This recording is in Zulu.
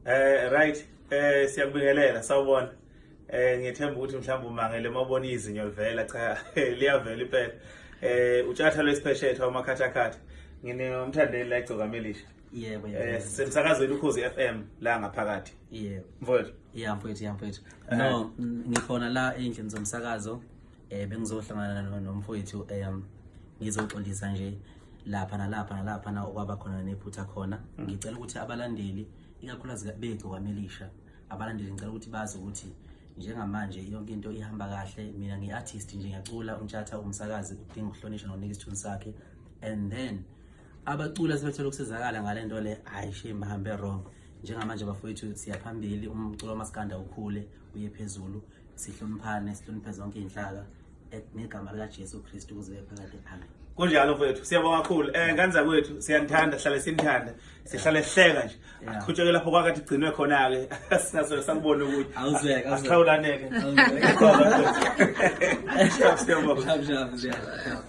Right. Siyakubingelela sawubona. Ngiyethemba ukuthi mhlawumbe umangele mawubona izinyo livela cha liyavela impela. Utshatha lwesipeshetha umakhathakhatha. Nginomthandeli la eGcokamelisha. Yebo. Semsakazweni uKhozi FM la ngaphakathi. Yebo. Mfowethu. Mfowethu. No, ngikhona la endlini zomsakazo. Bengizohlangana nomfowethu ngizoxolisa nje lapha na okwaba khona nephutha khona. Ngicela ukuthi abalandeli ikakhulukazi beGcokamelisha abalandeli ngicela ukuthi bazi ukuthi njengamanje yonke into ihamba kahle. Mina ngiartist nje ngiyacula umtshatha umsakazi udinga ukuhlonishwa nokunika isithunzi sakhe, and then abacula sebethola ukusizakala ngalento le hayi shame bahambe wrong. Njengamanje bafowethu siyaphambili, umculo wamaskanda ukhule uye phezulu, sihloniphane sihloniphe zonke inhlaka negama lika Jesu Kristu kuze phakade. Amen. Kunjalo mfowethu, siyabonga kakhulu. Nganza kwethu siyanthanda, sihlale sinithanda, sihlale sihleka nje. Akukhutsheke lapho kwakade igcinwe khona ke. Sinaso sakubona ukuthi awuzweka asihlawulaneke. Shabsha.